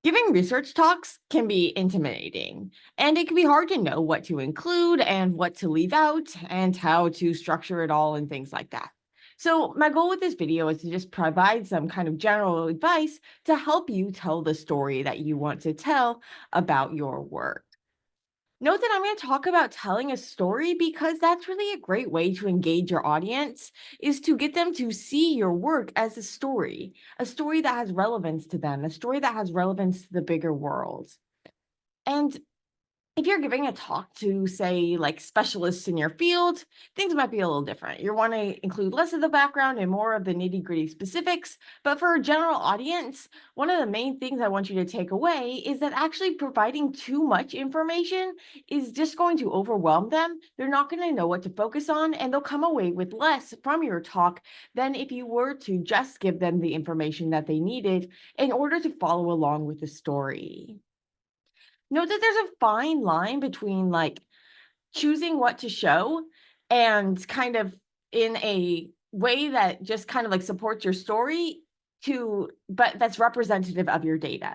Giving research talks can be intimidating, and it can be hard to know what to include and what to leave out and how to structure it all and things like that. So my goal with this video is to just provide some kind of general advice to help you tell the story that you want to tell about your work. Note that I'm going to talk about telling a story because that's really a great way to engage your audience is to get them to see your work as a story that has relevance to them, a story that has relevance to the bigger world. And if you're giving a talk to, say, like specialists in your field, things might be a little different. You want to include less of the background and more of the nitty-gritty specifics. But for a general audience, one of the main things I want you to take away is that actually providing too much information is just going to overwhelm them. They're not going to know what to focus on, and they'll come away with less from your talk than if you were to just give them the information that they needed in order to follow along with the story. Note that there's a fine line between like choosing what to show and kind of in a way that just kind of like supports your story but that's representative of your data,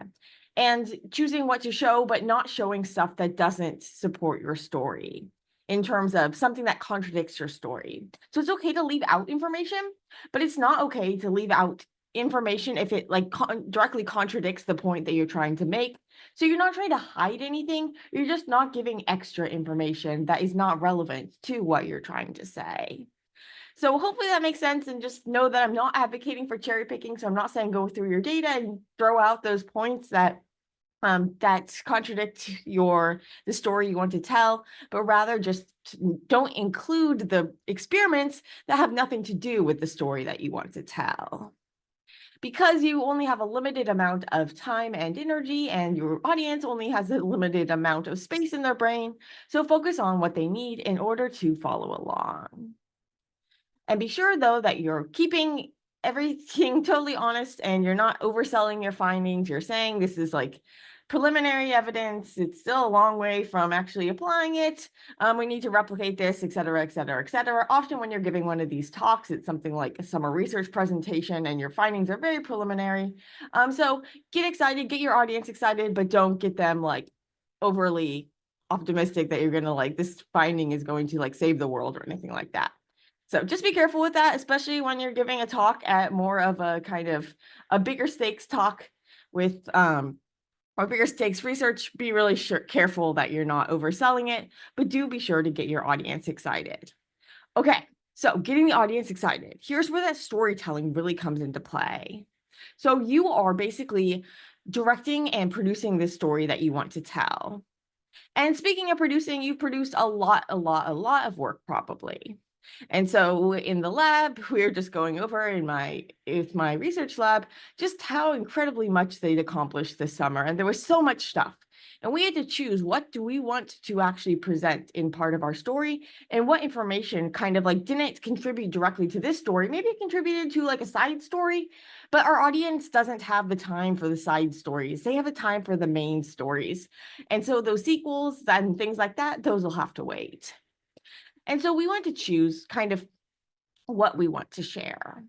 and choosing what to show but not showing stuff that doesn't support your story in terms of something that contradicts your story. So it's okay to leave out information, but it's not okay to leave out information if it like directly contradicts the point that you're trying to make. So you're not trying to hide anything, you're just not giving extra information that is not relevant to what you're trying to say. So hopefully that makes sense, and just know that I'm not advocating for cherry picking. So I'm not saying go through your data and throw out those points that contradict the story you want to tell, but rather just don't include the experiments that have nothing to do with the story that you want to tell. Because you only have a limited amount of time and energy, and your audience only has a limited amount of space in their brain, so focus on what they need in order to follow along. And be sure, though, that you're keeping everything totally honest and you're not overselling your findings. You're saying this is like preliminary evidence. It's still a long way from actually applying it. We need to replicate this, et cetera, et cetera, et cetera. Often when you're giving one of these talks, it's something like a summer research presentation and your findings are very preliminary. So get excited, get your audience excited, but don't get them like overly optimistic that you're going to like this finding is going to like save the world or anything like that. So just be careful with that, especially when you're giving a talk at more of a kind of a bigger stakes talk with or bigger stakes research. Be really careful that you're not overselling it, but do be sure to get your audience excited. Okay, so getting the audience excited. Here's where that storytelling really comes into play. So you are basically directing and producing this story that you want to tell. And speaking of producing, you've produced a lot of work probably. And so in the lab, we're just going over with my research lab, just how incredibly much they'd accomplished this summer. And there was so much stuff. And we had to choose, what do we want to actually present in part of our story, and what information kind of like didn't contribute directly to this story. Maybe it contributed to like a side story, but our audience doesn't have the time for the side stories. They have the time for the main stories. And so those sequels and things like that, those will have to wait. And so we want to choose kind of what we want to share.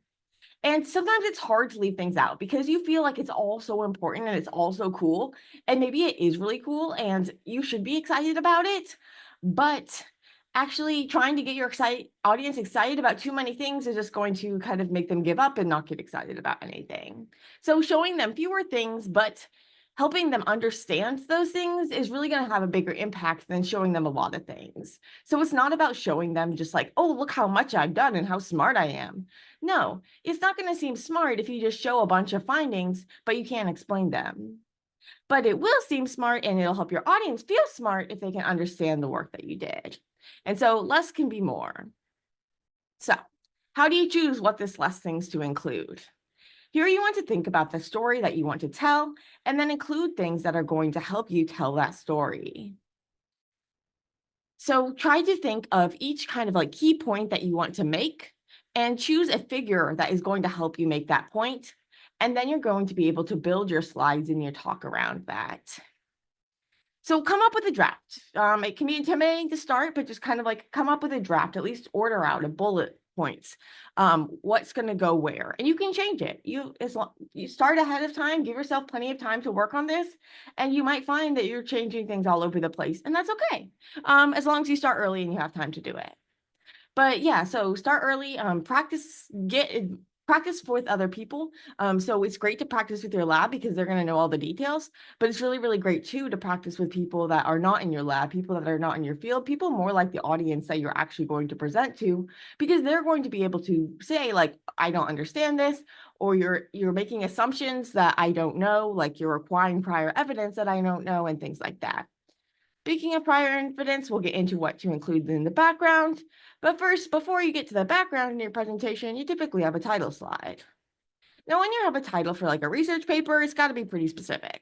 And sometimes it's hard to leave things out because you feel like it's all so important and it's all so cool. And maybe it is really cool and you should be excited about it. But actually trying to get your audience excited about too many things is just going to kind of make them give up and not get excited about anything. So showing them fewer things, but helping them understand those things is really going to have a bigger impact than showing them a lot of things. So it's not about showing them just like, oh, look how much I've done and how smart I am. No, it's not going to seem smart if you just show a bunch of findings, but you can't explain them. But it will seem smart, and it'll help your audience feel smart if they can understand the work that you did. And so less can be more. So how do you choose what this less things to include? Here you want to think about the story that you want to tell, and then include things that are going to help you tell that story. So try to think of each kind of like key point that you want to make and choose a figure that is going to help you make that point. And then you're going to be able to build your slides and your talk around that. So come up with a draft. It can be intimidating to start, but just kind of like come up with a draft, at least order out a bullet points, what's going to go where, and you can change it. You start ahead of time, give yourself plenty of time to work on this, and you might find that you're changing things all over the place, and that's okay, as long as you start early and you have time to do it. But yeah, so start early, practice with other people. So it's great to practice with your lab because they're going to know all the details, but it's really, really great too to practice with people that are not in your lab, people that are not in your field, people more like the audience that you're actually going to present to, because they're going to be able to say like, I don't understand this, or you're making assumptions that I don't know, like you're requiring prior evidence that I don't know, and things like that. Speaking of prior evidence, we'll get into what to include in the background. But first, before you get to the background in your presentation, you typically have a title slide. Now, when you have a title for like a research paper, it's got to be pretty specific.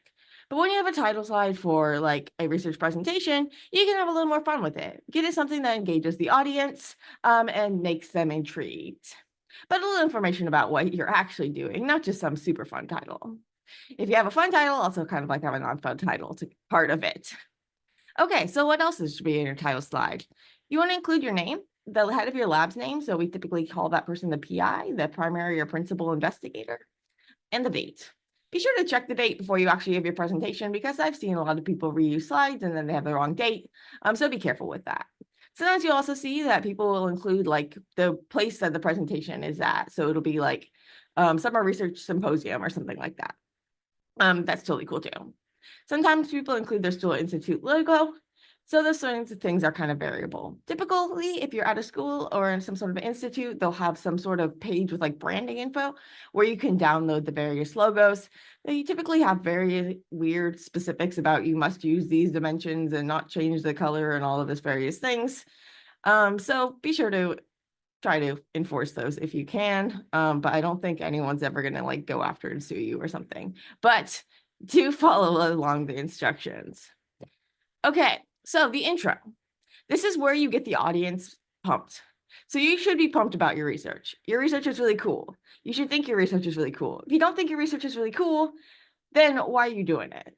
But when you have a title slide for like a research presentation, you can have a little more fun with it. Get it something that engages the audience and makes them intrigued. But a little information about what you're actually doing, not just some super fun title. If you have a fun title, also kind of like have a non-fun title to part of it. Okay, so what else should be in your title slide? You want to include your name, the head of your lab's name. So we typically call that person the PI, the primary or principal investigator, and the date. Be sure to check the date before you actually give your presentation, because I've seen a lot of people reuse slides and then they have the wrong date. So be careful with that. Sometimes you'll also see that people will include like the place that the presentation is at. So it'll be like Summer Research Symposium or something like that. That's totally cool too. Sometimes people include their school institute logo. So those sorts of things are kind of variable. Typically, if you're at a school or in some sort of institute, they'll have some sort of page with like branding info where you can download the various logos. They typically have very weird specifics about you must use these dimensions and not change the color and all of this various things. So be sure to try to enforce those if you can. But I don't think anyone's ever going to like go after and sue you or something. But do follow along the instructions. Okay, so the intro. This is where you get the audience pumped. So you should be pumped about your research. Your research is really cool. You should think your research is really cool. If you don't think your research is really cool, then why are you doing it?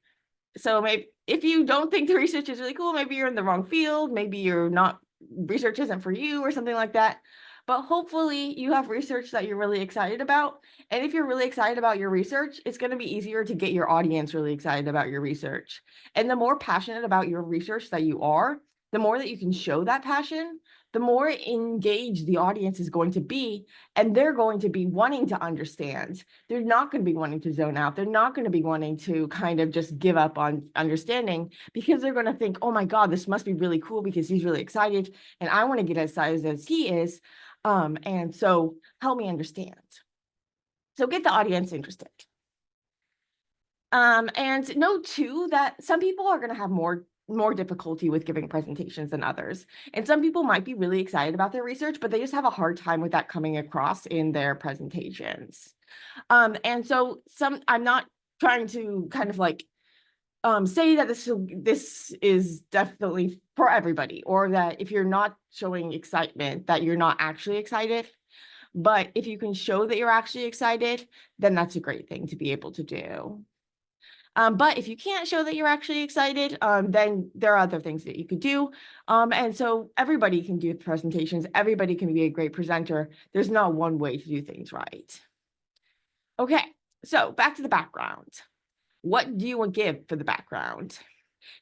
So maybe if you don't think the research is really cool, maybe you're in the wrong field, maybe you're not, research isn't for you or something like that. But hopefully you have research that you're really excited about. And if you're really excited about your research, it's going to be easier to get your audience really excited about your research. And the more passionate about your research that you are, the more that you can show that passion, the more engaged the audience is going to be, and they're going to be wanting to understand. They're not going to be wanting to zone out. They're not going to be wanting to kind of just give up on understanding, because they're going to think, oh my God, this must be really cool because he's really excited and I want to get as excited as he is. And so help me understand. So get the audience interested. And note too that some people are going to have more difficulty with giving presentations than others. And some people might be really excited about their research, but they just have a hard time with that coming across in their presentations. And so I'm not trying to kind of like say that this is definitely for everybody, or that if you're not showing excitement, that you're not actually excited. But if you can show that you're actually excited, then that's a great thing to be able to do. But if you can't show that you're actually excited, then there are other things that you could do. And so everybody can do presentations. Everybody can be a great presenter. There's not one way to do things right. Okay, so back to the background. What do you give for the background?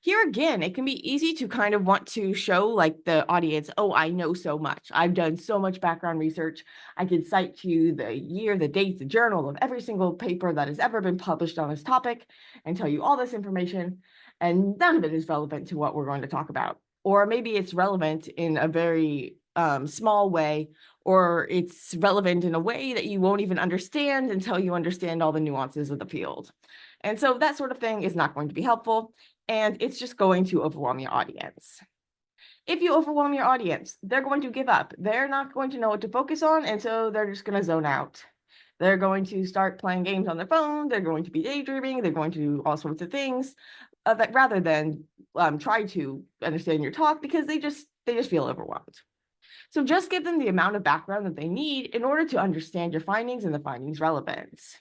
Here again, it can be easy to kind of want to show like the audience, oh, I know so much. I've done so much background research. I can cite to you the year, the date, the journal of every single paper that has ever been published on this topic and tell you all this information. And none of it is relevant to what we're going to talk about. Or maybe it's relevant in a very small way, or it's relevant in a way that you won't even understand until you understand all the nuances of the field. And so that sort of thing is not going to be helpful, and it's just going to overwhelm your audience. If you overwhelm your audience, they're going to give up. They're not going to know what to focus on, and so they're just going to zone out. They're going to start playing games on their phone. They're going to be daydreaming. They're going to do all sorts of things that rather than try to understand your talk, because they just feel overwhelmed. So just give them the amount of background that they need in order to understand your findings and the findings' relevance.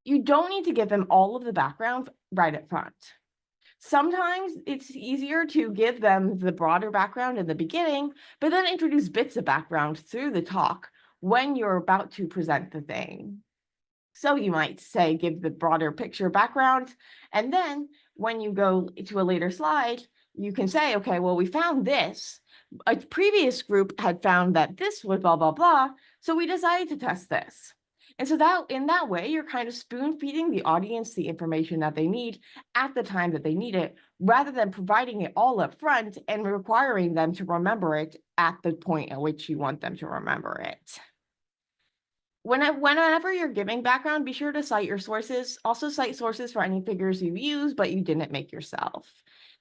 You don't need to give them all of the background right up front. Sometimes it's easier to give them the broader background in the beginning, but then introduce bits of background through the talk when you're about to present the thing. So you might say, give the broader picture background, and then when you go to a later slide, you can say, okay, well, we found this. A previous group had found that this was blah, blah, blah, so we decided to test this. And so that in that way, you're kind of spoon feeding the audience the information that they need at the time that they need it, rather than providing it all up front and requiring them to remember it at the point at which you want them to remember it. Whenever you're giving background, be sure to cite your sources. Also cite sources for any figures you've used, but you didn't make yourself.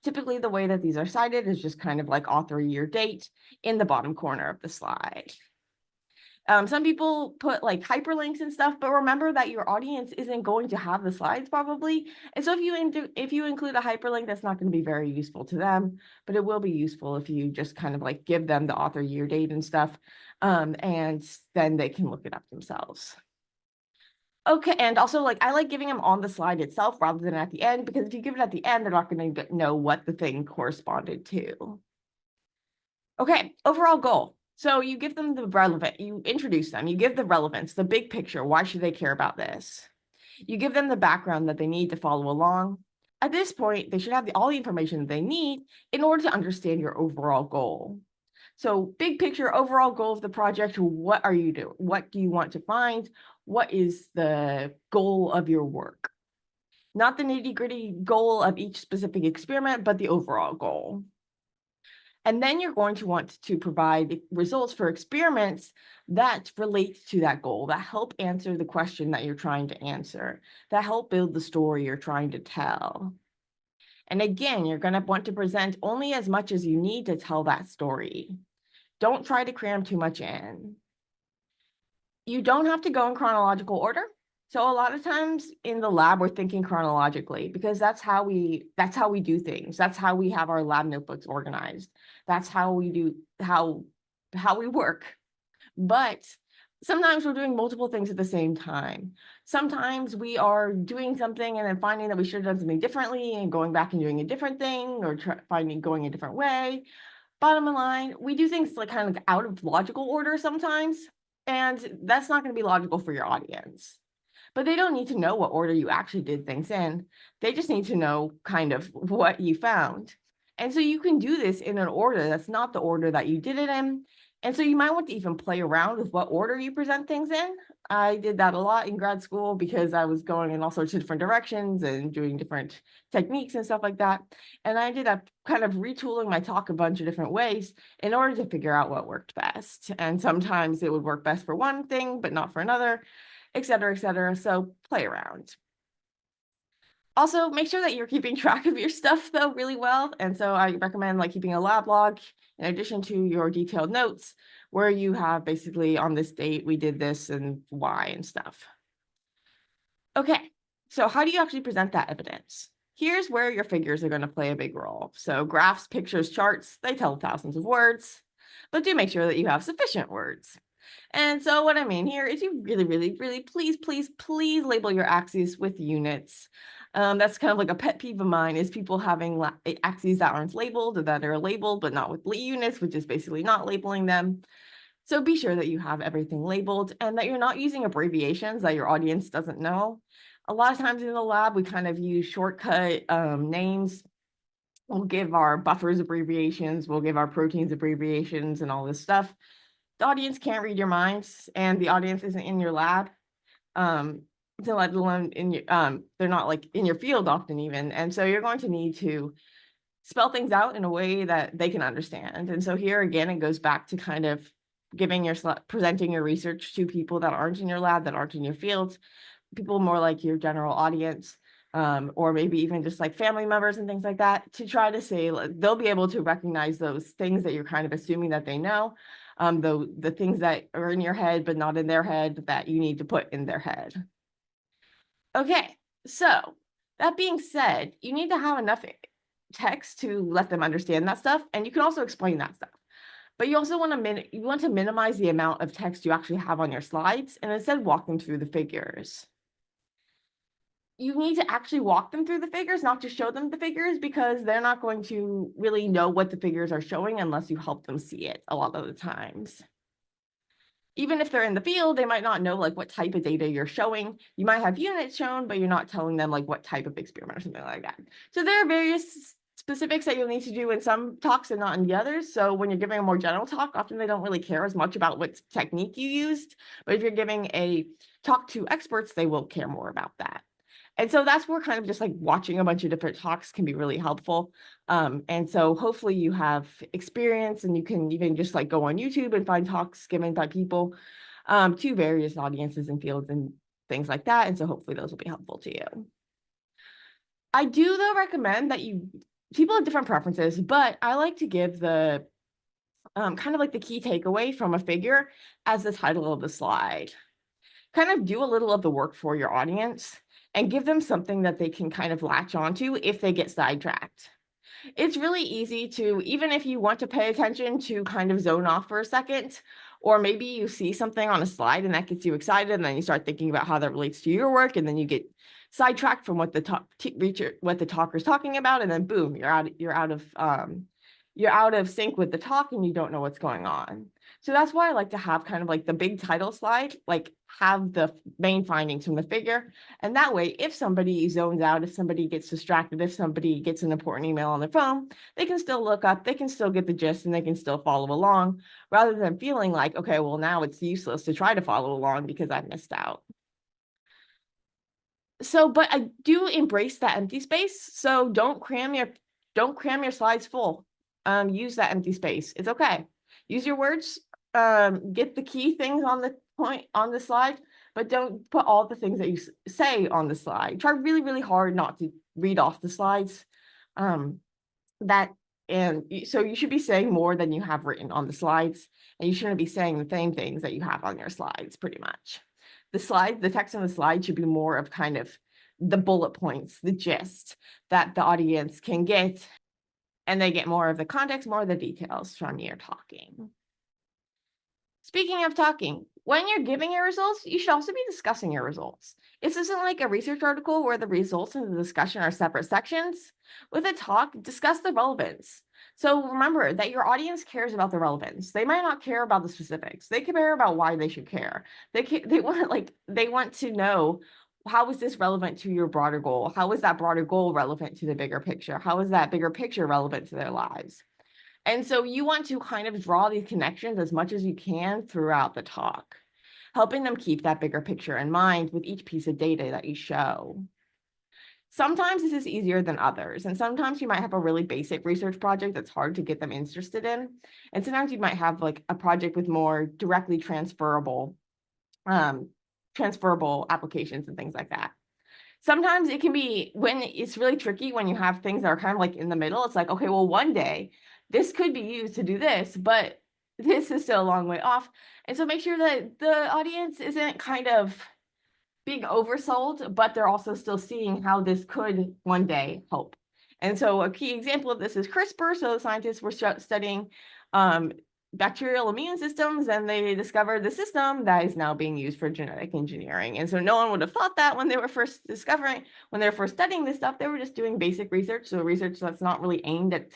Typically, the way that these are cited is just kind of like author, year, date in the bottom corner of the slide. Some people put like hyperlinks and stuff, but remember that your audience isn't going to have the slides probably. And so if you include a hyperlink, that's not going to be very useful to them, but it will be useful if you just kind of like give them the author, year, date and stuff, and then they can look it up themselves. Okay, and also like I like giving them on the slide itself rather than at the end, because if you give it at the end, they're not going to know what the thing corresponded to. Okay, overall goal. So you give them the relevant, you introduce them, you give the relevance, the big picture. Why should they care about this? You give them the background that they need to follow along. At this point, they should have all the information they need in order to understand your overall goal. So big picture, overall goal of the project, what are you doing? What do you want to find? What is the goal of your work? Not the nitty-gritty goal of each specific experiment, but the overall goal. And then you're going to want to provide results for experiments that relate to that goal, that help answer the question that you're trying to answer, that help build the story you're trying to tell. And again, you're going to want to present only as much as you need to tell that story. Don't try to cram too much in. You don't have to go in chronological order. So a lot of times in the lab, we're thinking chronologically because that's how we do things. That's how we have our lab notebooks organized. That's how we do how we work. But sometimes we're doing multiple things at the same time. Sometimes we are doing something and then finding that we should have done something differently and going back and doing a different thing or finding going a different way. Bottom line, we do things like kind of out of logical order sometimes, and that's not going to be logical for your audience. But they don't need to know what order you actually did things in. They just need to know kind of what you found. And so you can do this in an order that's not the order that you did it in. And so you might want to even play around with what order you present things in. I did that a lot in grad school because I was going in all sorts of different directions and doing different techniques and stuff like that. And I ended up kind of retooling my talk a bunch of different ways in order to figure out what worked best. And sometimes it would work best for one thing, but not for another, et cetera, et cetera. So play around. Also, make sure that you're keeping track of your stuff though really well. And so I recommend like keeping a lab log in addition to your detailed notes where you have basically on this date, we did this and why and stuff. Okay, so how do you actually present that evidence? Here's where your figures are going to play a big role. So graphs, pictures, charts, they tell thousands of words, but do make sure that you have sufficient words. And so what I mean here is you really, please label your axes with units. That's kind of like a pet peeve of mine is people having axes that aren't labeled or that are labeled, but not with units, which is basically not labeling them. So be sure that you have everything labeled and that you're not using abbreviations that your audience doesn't know. A lot of times in the lab, we kind of use shortcut names. We'll give our buffers abbreviations, we'll give our proteins abbreviations and all this stuff. The audience can't read your minds and the audience isn't in your lab. To let alone in your, they're not like in your field often even. And so you're going to need to spell things out in a way that they can understand. And so here again, it goes back to kind of presenting your research to people that aren't in your lab, that aren't in your field, people more like your general audience, or maybe even just like family members and things like that, to try to say they'll be able to recognize those things that you're kind of assuming that they know, the things that are in your head but not in their head that you need to put in their head. Okay, so that being said, you need to have enough text to let them understand that stuff, and you can also explain that stuff. But you also want to minimize the amount of text you actually have on your slides and instead walk them through the figures. you need to actually walk them through the figures, not just show them the figures, because they're not going to really know what the figures are showing unless you help them see it a lot of the times. Even if they're in the field, they might not know like what type of data you're showing. You might have units shown, but you're not telling them like what type of experiment or something like that. So there are various specifics that you'll need to do in some talks and not in the others. So when you're giving a more general talk, often they don't really care as much about what technique you used. But if you're giving a talk to experts, they will care more about that. And so that's where kind of just like watching a bunch of different talks can be really helpful. And so hopefully you have experience and you can even just like go on YouTube and find talks given by people to various audiences and fields and things like that. And so hopefully those will be helpful to you. I do though recommend that people have different preferences, but I like to give the kind of like the key takeaway from a figure as the title of the slide. Kind of do a little of the work for your audience and give them something that they can kind of latch onto if they get sidetracked. It's really easy to, even if you want to pay attention, to kind of zone off for a second, or maybe you see something on a slide and that gets you excited, and then you start thinking about how that relates to your work, and then you get sidetracked from what the talker's talking about, and then boom, you're out of sync with the talk and you don't know what's going on. So that's why I like to have kind of like the big title slide, like have the main findings from the figure. And that way, if somebody zones out, if somebody gets distracted, if somebody gets an important email on their phone, they can still look up, they can still get the gist, and they can still follow along, rather than feeling like, okay, well, now it's useless to try to follow along because I missed out. So, but I do embrace that empty space. So don't cram your slides full. Use that empty space. It's okay. Use your words. Get the key things on the point on the slide, but don't put all the things that you say on the slide. Try really, really hard not to read off the slides. So you should be saying more than you have written on the slides, and you shouldn't be saying the same things that you have on your slides, pretty much. The text on the slide should be more of kind of the bullet points, the gist that the audience can get, and they get more of the context, more of the details from your talking. Speaking of talking, when you're giving your results, you should also be discussing your results. This isn't like a research article where the results and the discussion are separate sections. With a talk, discuss the relevance. So remember that your audience cares about the relevance. They might not care about the specifics. They care about why they should care. They want to know, how is this relevant to your broader goal? How is that broader goal relevant to the bigger picture? How is that bigger picture relevant to their lives? And so you want to kind of draw these connections as much as you can throughout the talk, helping them keep that bigger picture in mind with each piece of data that you show. Sometimes this is easier than others, and sometimes you might have a really basic research project that's hard to get them interested in. And sometimes you might have like a project with more directly transferable applications and things like that. Sometimes it can be, when it's really tricky, when you have things that are kind of like in the middle, it's like, okay, well, one day this could be used to do this, but this is still a long way off. And so make sure that the audience isn't kind of being oversold, but they're also still seeing how this could one day help. And so a key example of this is CRISPR. So the scientists were studying bacterial immune systems, and they discovered the system that is now being used for genetic engineering. And so no one would have thought that when they were first studying this stuff. They were just doing basic research. So research that's not really aimed at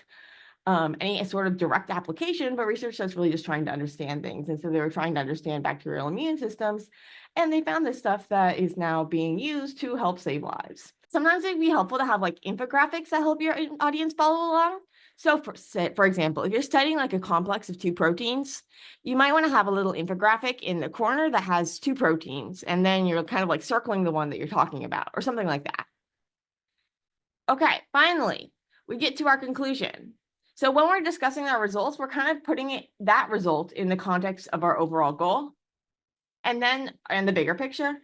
any sort of direct application, but research that's really just trying to understand things. And so they were trying to understand bacterial immune systems, and they found this stuff that is now being used to help save lives. Sometimes it'd be helpful to have like infographics that help your audience follow along. So for example, if you're studying like a complex of two proteins, you might want to have a little infographic in the corner that has two proteins, and then you're kind of like circling the one that you're talking about or something like that. Okay, finally, we get to our conclusion. So when we're discussing our results, we're kind of putting that result in the context of our overall goal, and the bigger picture.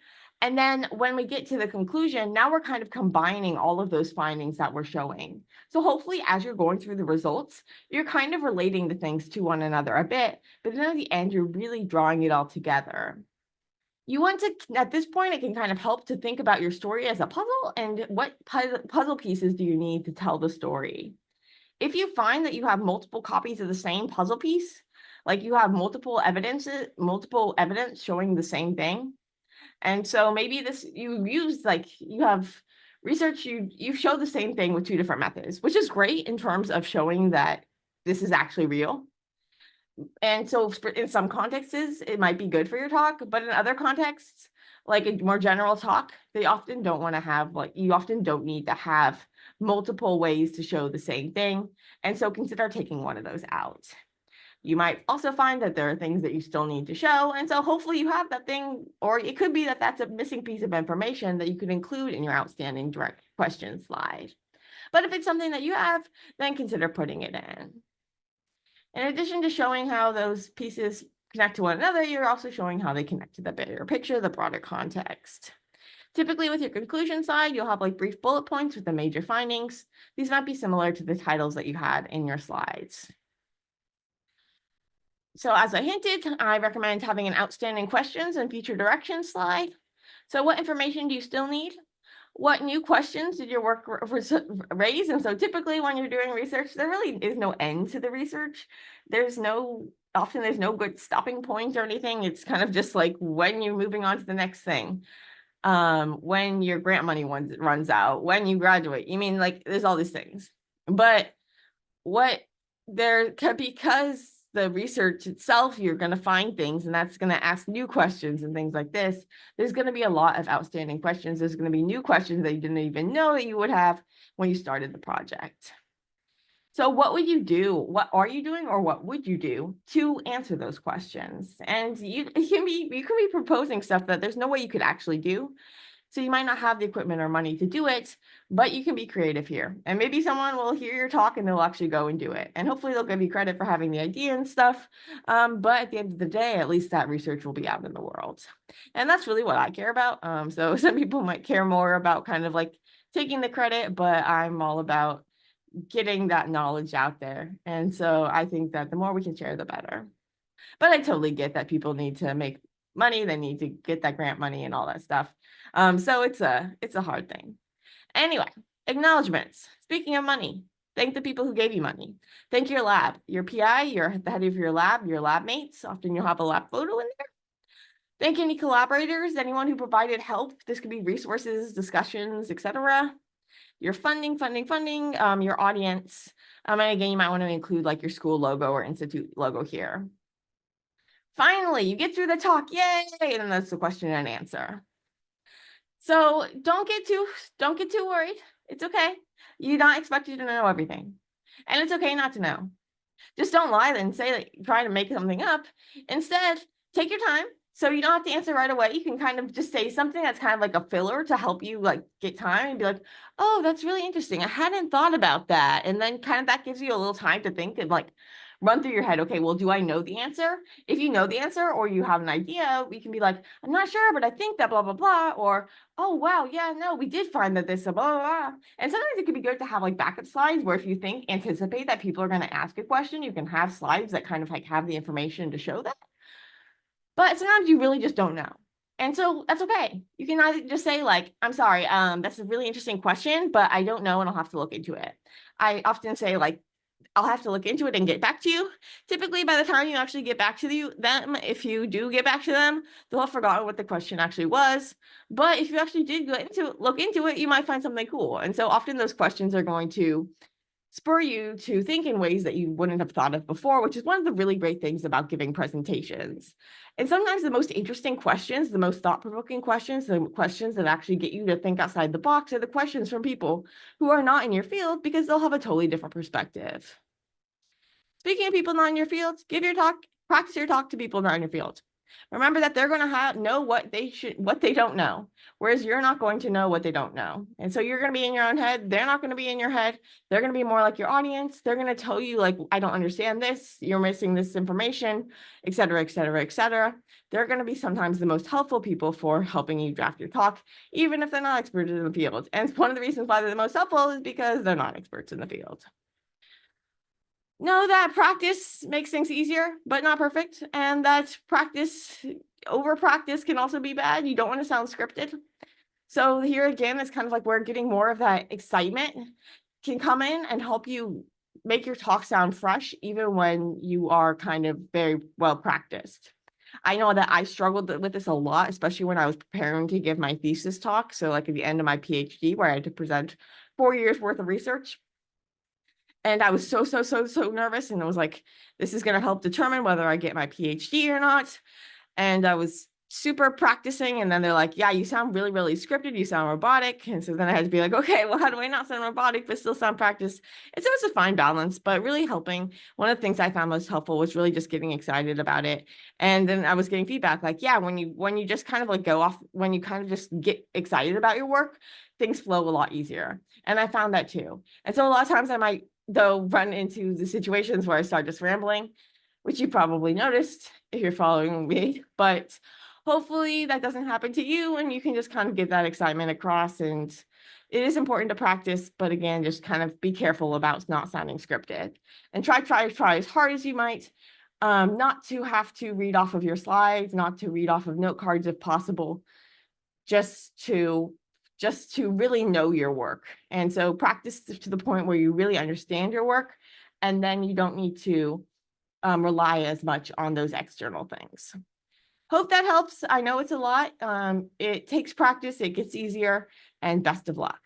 And then when we get to the conclusion, now we're kind of combining all of those findings that we're showing. So hopefully, as you're going through the results, you're kind of relating the things to one another a bit, but then at the end, you're really drawing it all together. You want to, at this point, it can kind of help to think about your story as a puzzle, and what puzzle pieces do you need to tell the story? If you find that you have multiple copies of the same puzzle piece, like you have multiple evidence showing the same thing, and so maybe you have research, you show the same thing with two different methods, which is great in terms of showing that this is actually real. And so in some contexts, it might be good for your talk, but in other contexts, like a more general talk, they often don't want to have, like, you often don't need to have multiple ways to show the same thing. And so consider taking one of those out. You might also find that there are things that you still need to show. And so hopefully you have that thing, or it could be that that's a missing piece of information that you could include in your outstanding direct question slide. But if it's something that you have, then consider putting it in. In addition to showing how those pieces connect to one another, you're also showing how they connect to the bigger picture, the broader context. Typically with your conclusion slide, you'll have like brief bullet points with the major findings. These might be similar to the titles that you had in your slides. So as I hinted, I recommend having an outstanding questions and future directions slide. So what information do you still need? What new questions did your work raise? And so typically when you're doing research, there really is no end to the research. Often there's no good stopping point or anything. It's kind of just like when you're moving on to the next thing. When your grant money runs out, when you graduate, like there's all these things. But because the research itself, you're going to find things, and that's going to ask new questions and things like this. There's going to be a lot of outstanding questions. There's going to be new questions that you didn't even know that you would have when you started the project. So what would you do? What are you doing, or what would you do to answer those questions? And you can be proposing stuff that there's no way you could actually do. So you might not have the equipment or money to do it, but you can be creative here. And maybe someone will hear your talk and they'll actually go and do it. And hopefully they'll give you credit for having the idea and stuff. But at the end of the day, at least that research will be out in the world. And that's really what I care about. So some people might care more about kind of like taking the credit, but I'm all about getting that knowledge out there. And so I think that the more we can share, the better. But I totally get that people need to make money. They need to get that grant money and all that stuff. So it's a hard thing. Anyway, acknowledgements. Speaking of money, thank the people who gave you money. Thank your lab, your PI, the head of your lab mates. Often you'll have a lab photo in there. Thank any collaborators, anyone who provided help. This could be resources, discussions, etc. Your funding, your audience. And again, you might want to include like your school logo or institute logo here. Finally, you get through the talk, yay! And then that's the question and answer. So don't get too worried. It's okay. You're not expected to know everything. And it's okay not to know. Just don't lie and say that you're trying to make something up. Instead, take your time. So you don't have to answer right away. You can kind of just say something that's kind of like a filler to help you like get time and be like, oh, that's really interesting. I hadn't thought about that. And then kind of that gives you a little time to think and like run through your head. Okay, well, do I know the answer? If you know the answer or you have an idea, we can be like, I'm not sure, but I think that blah, blah, blah. Or, oh, wow, yeah, no, we did find that this, blah, blah, blah. And sometimes it could be good to have like backup slides where if you anticipate that people are going to ask a question, you can have slides that kind of like have the information to show that. But sometimes you really just don't know. And so that's okay. You can either just say like, I'm sorry, that's a really interesting question, but I don't know and I'll have to look into it. I often say like, I'll have to look into it and get back to you. Typically, by the time you actually get back to them, if you do get back to them, they'll have forgotten what the question actually was. But if you actually did look into it, you might find something cool. And so often those questions are going to spur you to think in ways that you wouldn't have thought of before, which is one of the really great things about giving presentations. And sometimes the most interesting questions, the most thought-provoking questions, the questions that actually get you to think outside the box are the questions from people who are not in your field because they'll have a totally different perspective. Speaking of people not in your field, practice your talk to people not in your field. Remember that they're going to know what they don't know, whereas you're not going to know what they don't know. And so you're going to be in your own head. They're not going to be in your head. They're going to be more like your audience. They're going to tell you like, I don't understand this. You're missing this information, et cetera, et cetera, et cetera. They're going to be sometimes the most helpful people for helping you draft your talk, even if they're not experts in the field. And one of the reasons why they're the most helpful is because they're not experts in the field. Know that practice makes things easier, but not perfect. And that over practice can also be bad. You don't want to sound scripted. So here again, it's kind of like where getting more of that excitement can come in and help you make your talk sound fresh, even when you are kind of very well practiced. I know that I struggled with this a lot, especially when I was preparing to give my thesis talk. So like at the end of my PhD, where I had to present 4 years worth of research. And I was so nervous. And it was like, this is going to help determine whether I get my PhD or not. And I was super practicing. And then they're like, yeah, you sound really scripted. You sound robotic. And so then I had to be like, okay, well, how do I not sound robotic, but still sound practiced? And so it's a fine balance, but really helping. One of the things I found most helpful was really just getting excited about it. And then I was getting feedback like, yeah, when you just kind of like go off, when you kind of just get excited about your work, things flow a lot easier. And I found that too. And so a lot of times I might, though, run into the situations where I start just rambling, which you probably noticed if you're following me, but hopefully that doesn't happen to you and you can just kind of get that excitement across. And it is important to practice, but again, just kind of be careful about not sounding scripted and try as hard as you might, not to have to read off of your slides, not to read off of note cards if possible, just to really know your work. And so practice to the point where you really understand your work, and then you don't need to rely as much on those external things. Hope that helps. I know it's a lot. It takes practice, it gets easier, and best of luck.